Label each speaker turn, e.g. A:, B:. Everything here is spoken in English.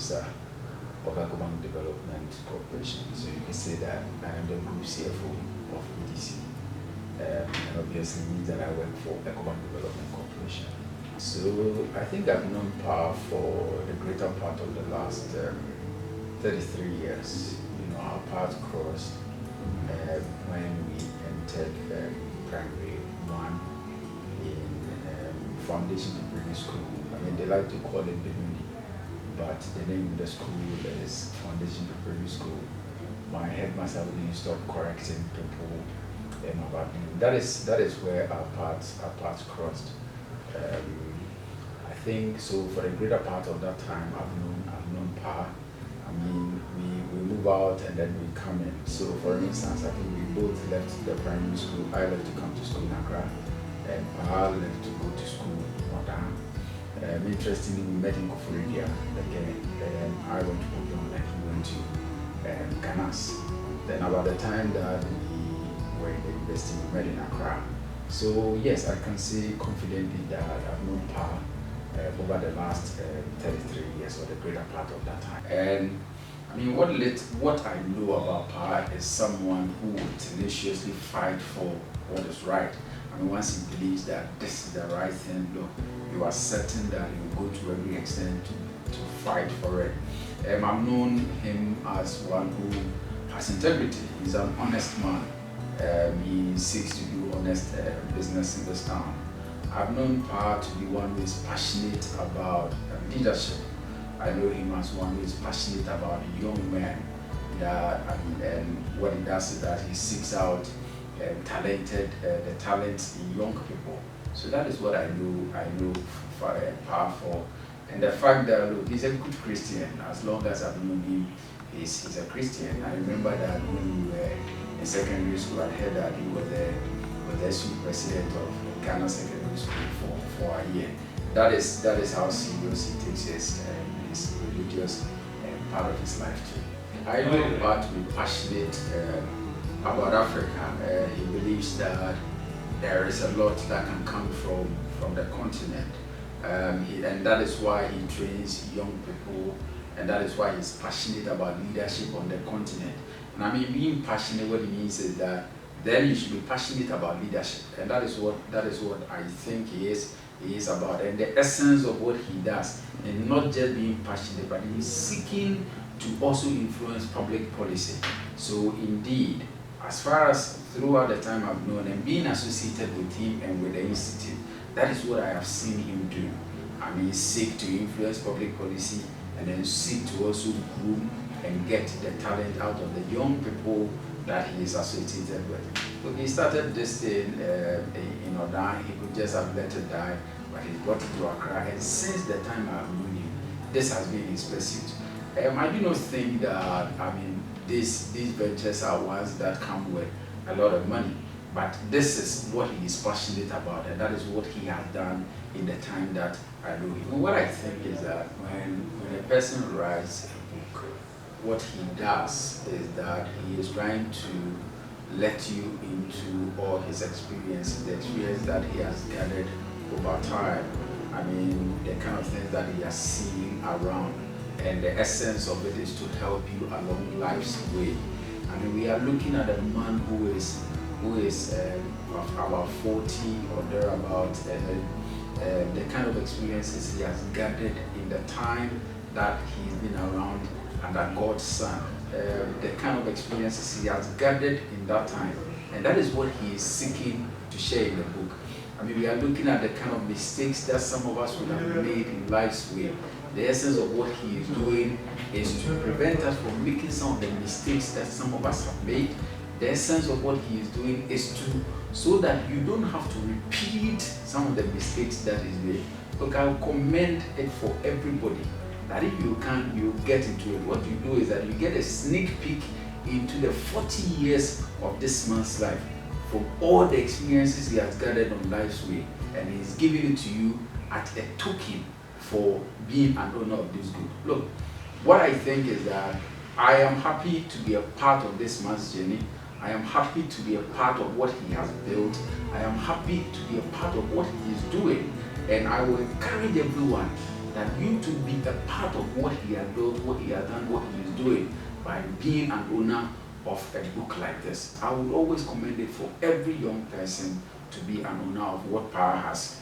A: Officer of Paa-Kumi Development Corporation. So you can say that I am the Group CFO of EDC. And obviously means that I work for Paa-Kumi Development Corporation. So I think I've known PA for the greater part of the last 33 years. You know, our paths crossed when we entered primary one in Foundation Preparatory School. I mean, they like to call it Bimini, but the name of the school is Foundation Preparatory School. My headmaster will stop correcting people about me. That is where our paths crossed. I think so. For the greater part of that time, I've known Pa. I mean, we move out and then we come in. So, for instance, I think we both left the primary school. I left to come to school in Accra, and Pa left to go to school in Modern. Interestingly, we met in Koforidua again. I went to Modern and he went to Canas. Then, about the time that we were in the university, we met in Accra. So yes, I can say confidently that I've known Pa over the last 33 years, or the greater part of that time. And I mean, what I know about Pa is someone who will tenaciously fight for what is right. I mean, once he believes that this is the right thing, look, you are certain that he will go to every extent to fight for it. I've known him as one who has integrity. He's an honest man. He seeks to do honest business in this town. I've known Pa to be one who is passionate about leadership. I know him as one who is passionate about young men. And what he does is that he seeks out the talents in young people. So that is what I know for Pa for. And the fact that, look, he's a good Christian. As long as I've known him, he's a Christian. I remember that when we were in secondary school, I heard that he was the SU president of Ghana Secondary School for a year. That is how serious he takes his religious part of his life too. I know Pa to be passionate about Africa. He believes that there is a lot that can come from the continent. And that is why he trains young people, and that is why he's passionate about leadership on the continent. And I mean, being passionate, what it means is that then you should be passionate about leadership, and that is what I think he is about, and the essence of what he does, and not just being passionate, but he's seeking to also influence public policy. So indeed, as far as throughout the time I've known and being associated with him and with the institute, that is what I have seen him do. I mean, seek to influence public policy, and then seek to also groom and get the talent out of the young people that he is associated with. So he started this thing in Odan. He could just have let it die, but he brought it to Accra, and since the time I've known him, this has been his pursuit. I do not think that, I mean, these ventures are ones that come with a lot of money, but this is what he is passionate about, and that is what he has done in the time that I know him. What I think is that when a person writes a book, what he does is that he is trying to let you into all his experience, the experience that he has gathered over time. I mean, the kind of things that he has seen around, and the essence of it is to help you along life's way. I mean, we are looking at a man who is about 40 or thereabout, and the kind of experiences he has gathered in the time that he's been around under God's Son, the kind of experiences he has gathered in that time, and that is what he is seeking to share in the book. I mean, we are looking at the kind of mistakes that some of us would have made in life's way. The essence of what he is doing is to prevent us from making some of the mistakes that some of us have made. The essence of what he is doing is so that you don't have to repeat some of the mistakes that is made. Look, I commend it for everybody that if you can, you get into it. What you do is that you get a sneak peek into the 40 years of this man's life, from all the experiences he has gathered on life's way, and he's giving it to you at a token for being an owner of this good. Look, what I think is that I am happy to be a part of this man's journey. I am happy to be a part of what he has built. I am happy to be a part of what he is doing. And I will encourage everyone that you to be a part of what he had done, what he is doing by being an owner of a book like this. I would always commend it for every young person to be an owner of what Paa has